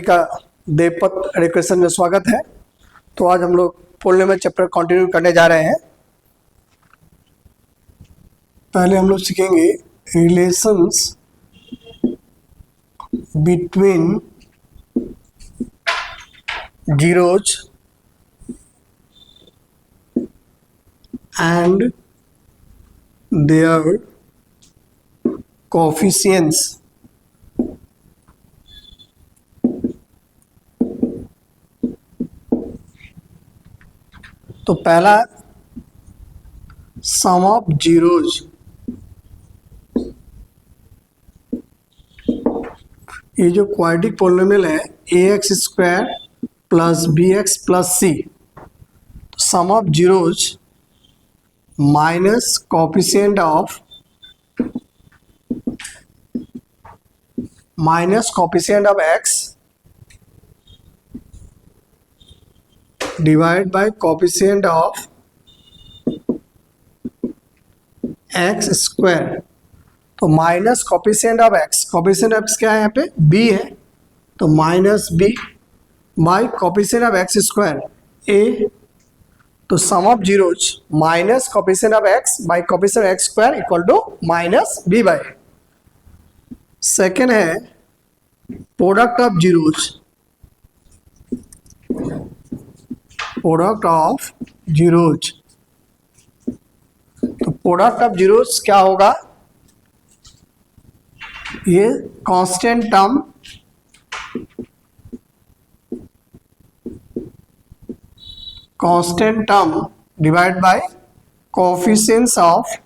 का देवपत एजुकेशन में स्वागत है। तो आज हम लोग पॉलिनोमियल चैप्टर कंटिन्यू करने जा रहे हैं। पहले हम लोग सीखेंगे relations between zeros and their coefficients. तो पहला सम ऑफ जीरोज। ये जो क्वाड्रेटिक पॉलिनोमियल है ax square plus bx plus c, तो sum of zeros minus coefficient of x divide by coefficient of x square. तो माइनस कोएफिशिएंट ऑफ x क्या है यहाँ पे b है, तो minus b by coefficient of x square a। तो sum of zeros minus coefficient of x by coefficient x square equal to minus b by. Second है product of zeros. तो product of zeros क्या होगा, ये constant term divide by coefficients of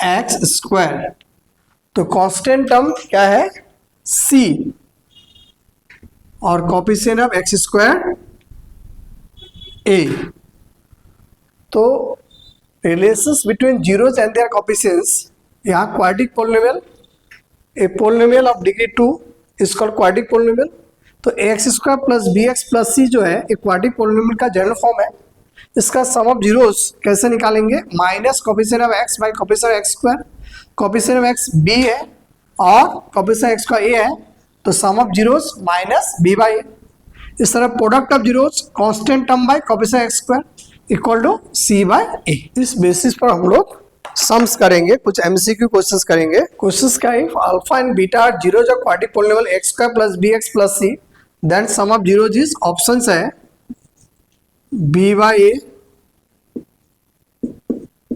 x square. तो constant term क्या है c और coefficient of x square a। तो relations between zeros and their coefficients, यहाँ quadratic polynomial, a polynomial of degree 2 is called quadratic polynomial. तो ax square plus bx plus c जो है एक क्वाड्रेटिक पॉलिनोमियल का जनरल फॉर्म है। इसका sum of zeros कैसे निकालेंगे, minus coefficient of x by coefficient of x square. Coefficient of x b है और कोएफिशिएंट ऑफ x का a है, तो sum of zeros minus b by a। इस तरह product of zeros constant term by coefficient x square equal to c by a। इस basis पर हम लोग सम्स करेंगे, कुछ एमसीक्यू क्वेश्चंस करेंगे। क्वेश्चंस का if alpha and beta are zeros of quadratic polynomial x square plus bx plus c, then sum of zeros is, options है b by a,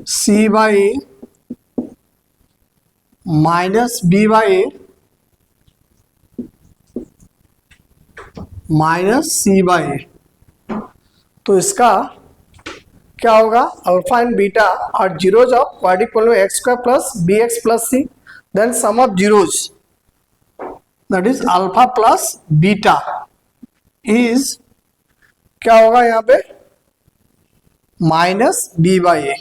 c by a, minus b by a, minus c by a। तो इसका क्या होगा, alpha and beta are zeros of quadratic polynomial x square plus bx plus c, then sum of zeros that is alpha plus beta is क्या होगा यहाँ पे, minus b by A.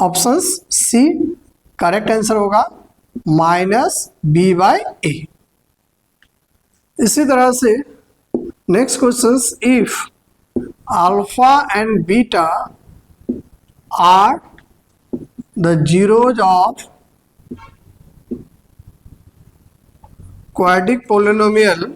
Option C correct answer होगा, minus b by a. इसी तरह से next question, if alpha and beta are the zeros of quadratic polynomial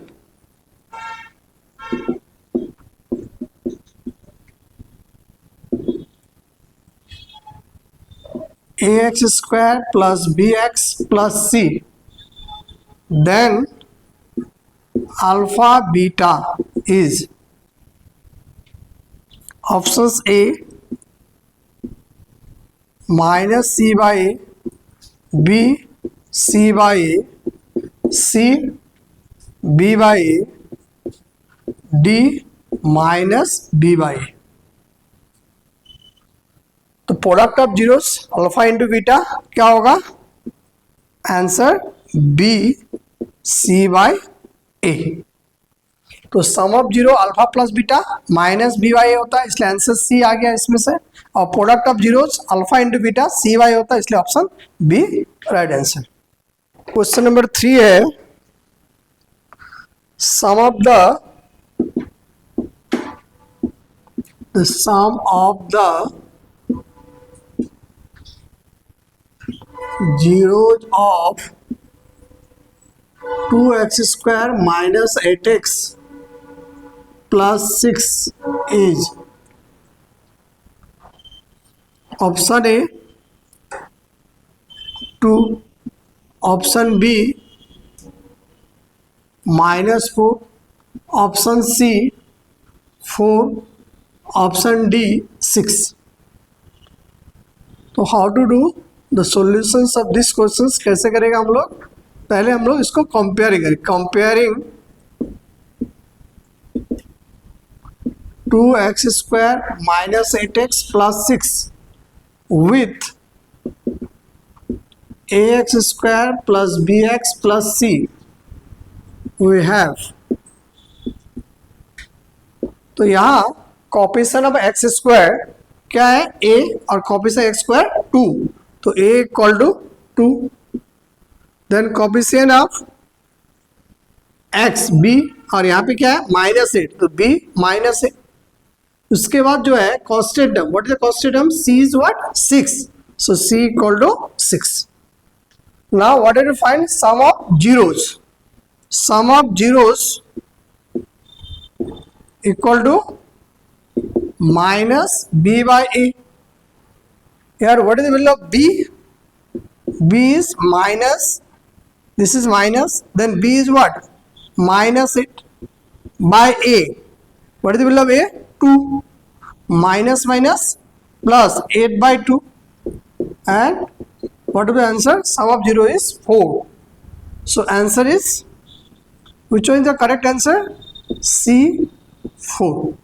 ax square plus bx plus c, then alpha beta is, options A minus c by a, b c by a, c b by a, d minus b by a. तो product of zeros alpha into beta क्या होगा, answer b c by a. तो sum of zero alpha plus beta minus b by a होता है, इसलिए answer c आ गया इसमें से। और product of zeros alpha into beta c by होता है, इसलिए option b right answer. Question number 3 है, सम of the sum of the zeros of 2x square minus 8x plus 6 is option A 2, option B minus 4, option C 4, option D 6. तो how to do the solutions of this questions कैसे करेंगे हम लोग? पहले हम लोग इसको कंपेयरिंग करें, comparing 2x square minus 8x plus 6 with ax square plus bx plus c. we have, तो यहाँ कॉपिशन ऑफ एक्स स्क्वायर क्या है? a और कॉपिशन एक्स स्क्वायर 2, तो a equal to 2. Then coefficient of x b और यहाँ पे क्या है? -8, तो b -8. उसके बाद जो है constant term, what is the constant term? c is what? 6, so c equal to 6. Now what are you find? Sum of zeros. Sum of zeros equal to minus b by a. Here what is the value of b? b is minus, this is minus, then b is what? -8 by a. What is the value of a? 2. Minus minus plus 8 by 2. And what is the answer? Sum of 0 is 4. So answer is, which one is the correct answer? C 4.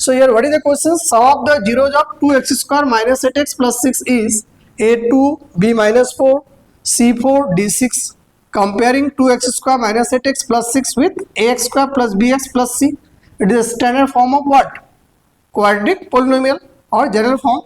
So here what is the question? Sum of the zeros of 2x square minus 8x plus 6 is a2, b minus 4, c4, d6. Comparing 2x square minus 8x plus 6 with ax square plus bx plus c. It is a standard form of what? Quadratic polynomial or general form.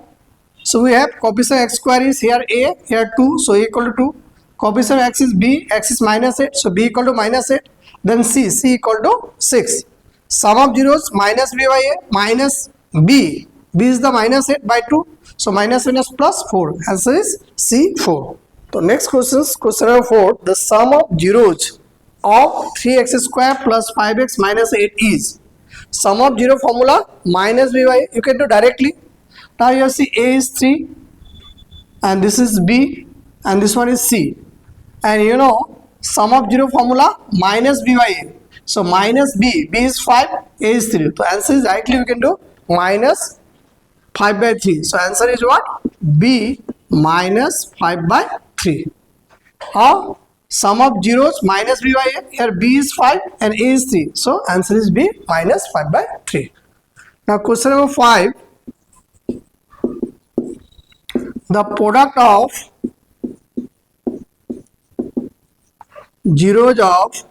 So we have coefficient x square is here a, here 2, so a equal to 2. Coefficient x is b, x is -8, so b equal to -8. Then c equal to 6. Sum of zeros minus b by a minus b. b is the -8 by 2. So minus plus 4. Answer is C4. So next question number 4. The sum of zeros of 3x square plus 5x minus 8 is. Sum of zero formula minus b by a. You can do directly. Now you see a is 3 and this is b and this one is c. And you know sum of zero formula minus b by a. So minus b, b is 5, a is 3. So answer is directly we can do minus 5 by 3. So answer is what? B minus 5 by 3. How? Sum of zeros minus b by a. Here b is 5 and a is 3. So answer is B minus 5 by 3. Now question number 5. The product of zeros of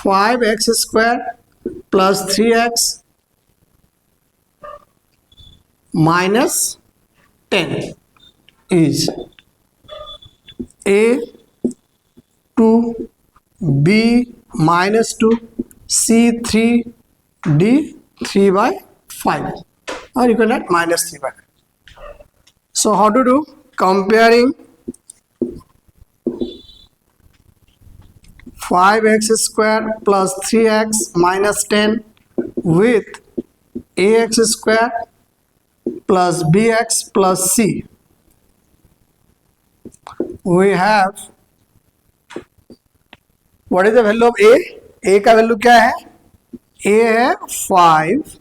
5x square plus 3x minus 10 is a 2, b minus 2, c 3, d 3 by 5, or you can add minus 3 by 5. So how to do? Comparing 5x square plus 3x minus 10 with ax square plus bx plus c. We have, what is the value of a? a का value क्या है? a है 5,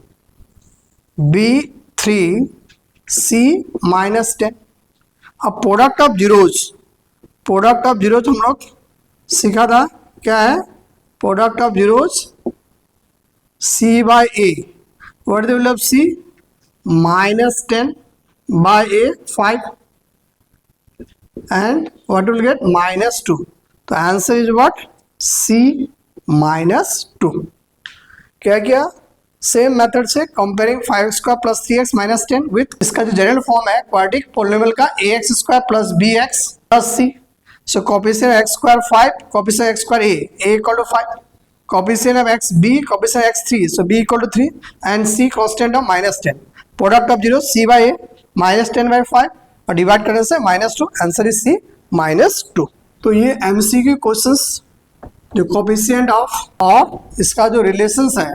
b 3, c minus 10. अब product of zeros हम लोग सीखा था, क्या है? Product of zeros c by a. What is the value of c? minus 10 by a 5 and what will get? minus 2. तो answer is what? c minus 2. क्या किया? सेम मेथड से comparing 5 square plus 3x minus 10 with इसका जो general form है quadratic polynomial का ax square plus bx plus c. So coefficient x square 5, coefficient x square a equal to 5, coefficient of x b, coefficient x 3, so b equal to 3 and c constant of minus 10. Product of zero c by a -10/5 और divide करने से -2, answer is सी -2। तो ये MCQ questions जो coefficient of और इसका जो relations है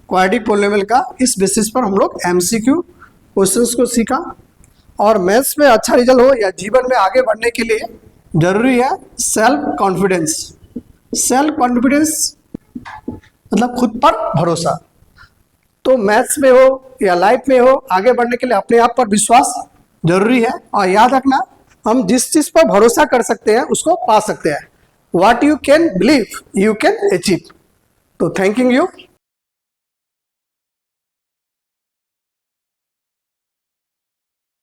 क्वाड्रेटिक पॉलिनोमियल का, इस बेसिस पर हम लोग एमसीक्यू क्वेश्चंस को सीखा। और मैथ्स में अच्छा रिजल्ट हो या जीवन में आगे बढ़ने के लिए जरूरी है सेल्फ कॉन्फिडेंस। सेल्फ कॉन्फिडेंस मतलब खुद पर भरोसा। तो मैथ्स में हो या लाइफ में हो, आगे बढ़ने के लिए अपने आप पर विश्वास जरूरी है। और याद रखना, हम जिस चीज पर भरोसा कर सकते हैं उसको पा सकते हैं। What you can believe you can achieve. तो थैंक यू।